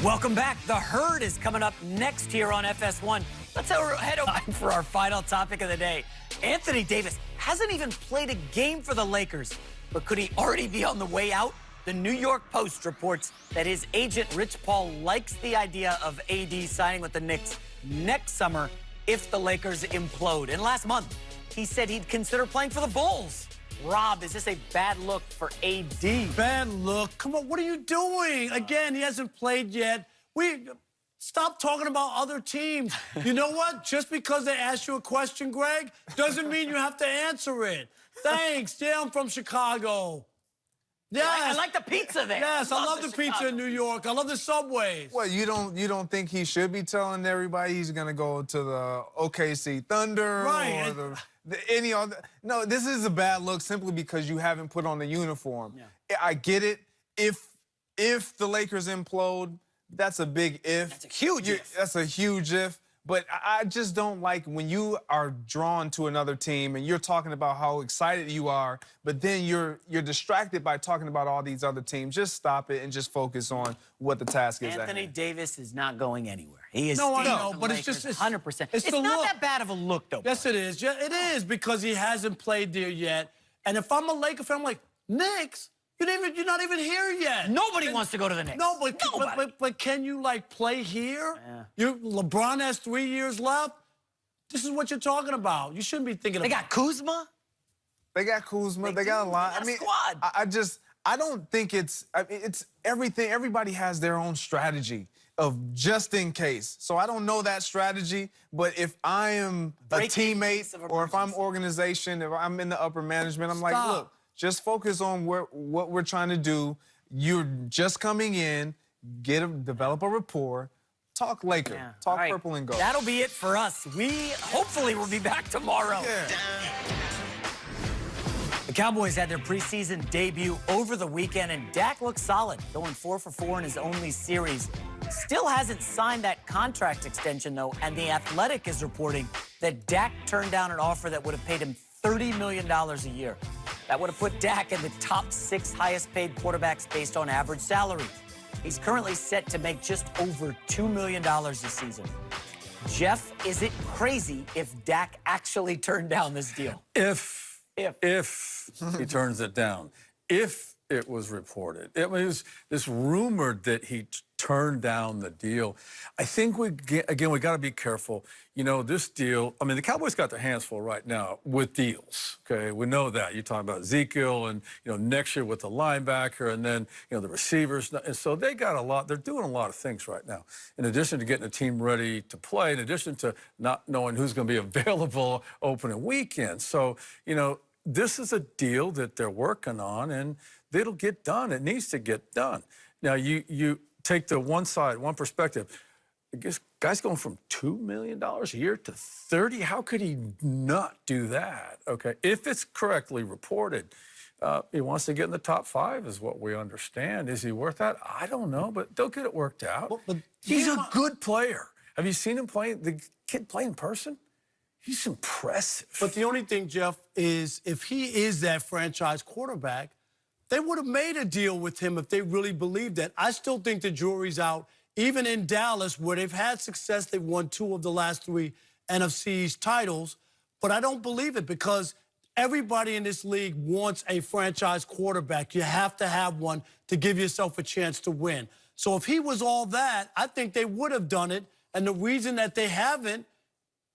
Welcome back. The Herd is coming up next here on FS1. Let's head over for our final topic of the day. Anthony Davis hasn't even played a game for the Lakers, but could he already be on the way out? The New York Post reports that his agent, Rich Paul, likes the idea of AD signing with the Knicks next summer if the Lakers implode. And last month, he said he'd consider playing for the Bulls. Rob, is this a bad look for AD? Bad look. Come on, what are you doing? Again, he hasn't played yet. Stop talking about other teams. You know what? Just because they ask you a question, Greg, doesn't mean you have to answer it. Thanks. Yeah, I'm from Chicago. Yes. I like the pizza there. Yes, I love the pizza in New York. I love the subways. Well, you don't think he should be telling everybody he's gonna go to the OKC Thunder Right. or any other? No, this is a bad look simply because you haven't put on the uniform. Yeah. I get it. If the Lakers implode, that's a big if. That's a huge if. That's a huge if. But I just don't like when you are drawn to another team and you're talking about how excited you are, but then you're distracted by talking about all these other teams. Just stop it and just focus on what the task is. Anthony Davis is not going anywhere. He is No, I staying know, with the but Lakers it's just 100%. It's the not look. that bad of a look, though. Yes, it is. It is because he hasn't played there yet. And if I'm a Laker fan, I'm like, Knicks? You're not even here yet. Nobody wants to go to the Knicks. No, but can you, like, play here? Yeah. LeBron has 3 years left. This is what you're talking about. You shouldn't be thinking They about... got Kuzma. They got Kuzma. They got a lot. They got a squad. I don't think it's everything. Everybody has their own strategy of just in case. So I don't know that strategy, but if I am a teammate or if I'm organization, if I'm in the upper management, I'm like, look, just focus on what we're trying to do. You're just coming in, develop a rapport, talk Laker, talk purple and gold. That'll be it for us. We hopefully will be back tomorrow. Yeah. The Cowboys had their preseason debut over the weekend, and Dak looks solid, going 4 for 4 in his only series. Still hasn't signed that contract extension, though, and The Athletic is reporting that Dak turned down an offer that would have paid him $30 million a year. That would have put Dak in the top 6 highest-paid quarterbacks based on average salary. He's currently set to make just over $2 million this season. Jeff, is it crazy if Dak actually turned down this deal? If he turns it down, if it was reported, it was this rumored that he turned down the deal. I think we got to be careful. You know, this deal, I mean, the Cowboys got their hands full right now with deals, okay? We know that. You're talking about Ezekiel and, next year with the linebacker and then, the receivers. And so they got a lot. They're doing a lot of things right now. In addition to getting the team ready to play, in addition to not knowing who's going to be available opening weekend. So, this is a deal that they're working on, and it'll get done. It needs to get done. Now, you take the one side, one perspective. I guess guy's going from $2 million a year to 30. How could he not do that? Okay, if it's correctly reported, he wants to get in the top 5, is what we understand. Is he worth that? I don't know, but they'll get it worked out. But he's a good player. Have you seen him play? The kid play in person? He's impressive. But the only thing, Jeff, is if he is that franchise quarterback, they would have made a deal with him if they really believed that. I still think the jury's out, even in Dallas, where they've had success. They've won 2 of the last 3 NFC East titles. But I don't believe it because everybody in this league wants a franchise quarterback. You have to have one to give yourself a chance to win. So if he was all that, I think they would have done it. And the reason that they haven't,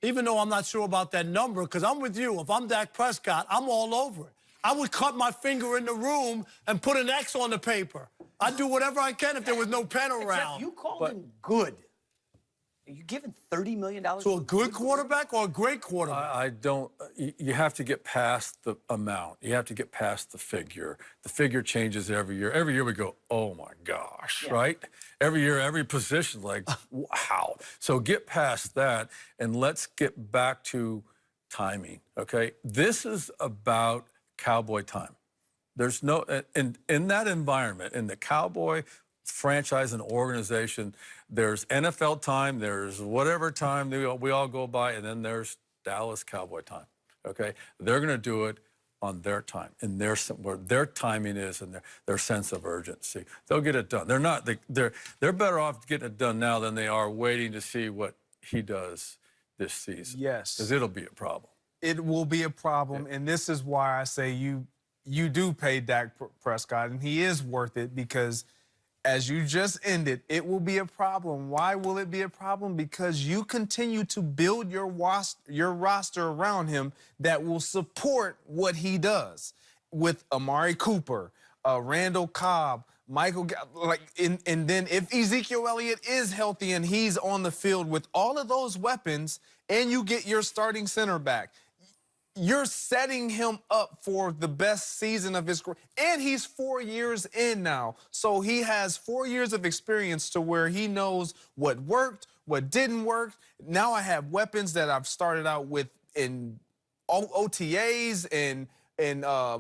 even though I'm not sure about that number, because I'm with you. If I'm Dak Prescott, I'm all over it. I would cut my finger in the room and put an X on the paper. I'd do whatever I can if there was no pen around. Jeff, you called him good. Are you giving $30 million to a good quarterback or a great quarterback? I don't. You have to get past the amount. You have to get past the figure. The figure changes every year. Every year we go, oh my gosh, right? Every year, every position, like, wow. So get past that and let's get back to timing, okay? This is about Cowboy time. There's no, in that environment, in the Cowboy franchise and organization, there's NFL time, there's whatever time we all go by, and then there's Dallas Cowboy time, okay? They're going to do it on their time, in where their timing is and their sense of urgency. They'll get it done. They're better off getting it done now than they are waiting to see what he does this season. Yes. Because it'll be a problem. It will be a problem, and this is why I say you do pay Dak Prescott, and he is worth it because, as you just ended, it will be a problem. Why will it be a problem? Because you continue to build your roster around him that will support what he does with Amari Cooper, Randall Cobb, Michael, and then if Ezekiel Elliott is healthy and he's on the field with all of those weapons, and you get your starting center back, you're setting him up for the best season of his career. And he's 4 years in now. So he has 4 years of experience to where he knows what worked, what didn't work. Now I have weapons that I've started out with in OTAs and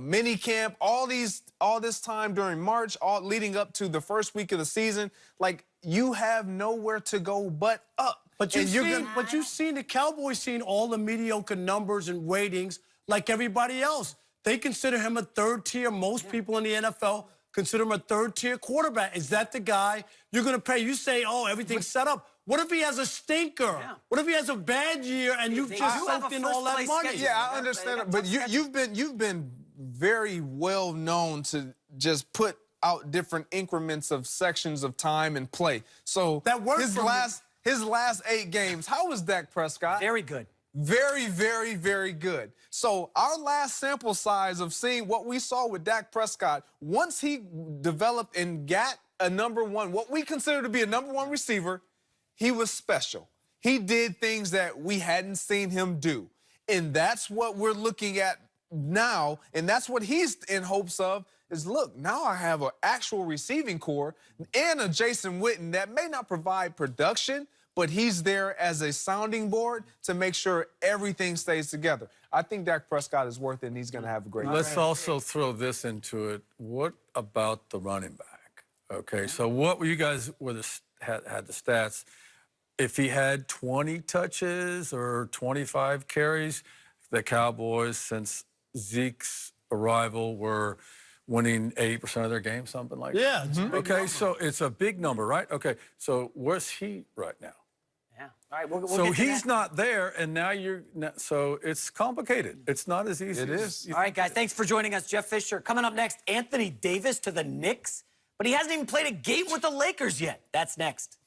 mini camp, all this time during March, all leading up to the first week of the season. Like, you have nowhere to go but up. But you've seen the Cowboys seen all the mediocre numbers and ratings like everybody else. They consider him a third tier. Most people in the NFL consider him a third tier quarterback. Is that the guy you're going to pay? You say, oh, everything's set up. What if he has a stinker? Yeah. What if he has a bad year and you've just soaked in all that money? Yeah, I understand it. But you've been very well known to just put out different increments of sections of time and play. So that worked his last 8 games, how was Dak Prescott? Very good. Very, very, very good. So our last sample size of seeing what we saw with Dak Prescott, once he developed and got a #1, what we consider to be a #1 receiver, he was special. He did things that we hadn't seen him do. And that's what we're looking at now, and that's what he's in hopes of, is look, now I have an actual receiving core and a Jason Witten that may not provide production, but he's there as a sounding board to make sure everything stays together. I think Dak Prescott is worth it, and he's going to have a great year. Let's also throw this into it. What about the running back? Okay, so what were you guys had the stats? If he had 20 touches or 25 carries, the Cowboys, since Zeke's arrival, were winning 80% of their games, something like that. Yeah. It's a big number. So it's a big number, right? Okay, so where's he right now? Yeah. All right, we'll so get to he's that. not there, and now so it's complicated. It's not as easy. It is. All right, guys, thanks for joining us. Jeff Fisher. Coming up next, Anthony Davis to the Knicks, but he hasn't even played a game with the Lakers yet. That's next.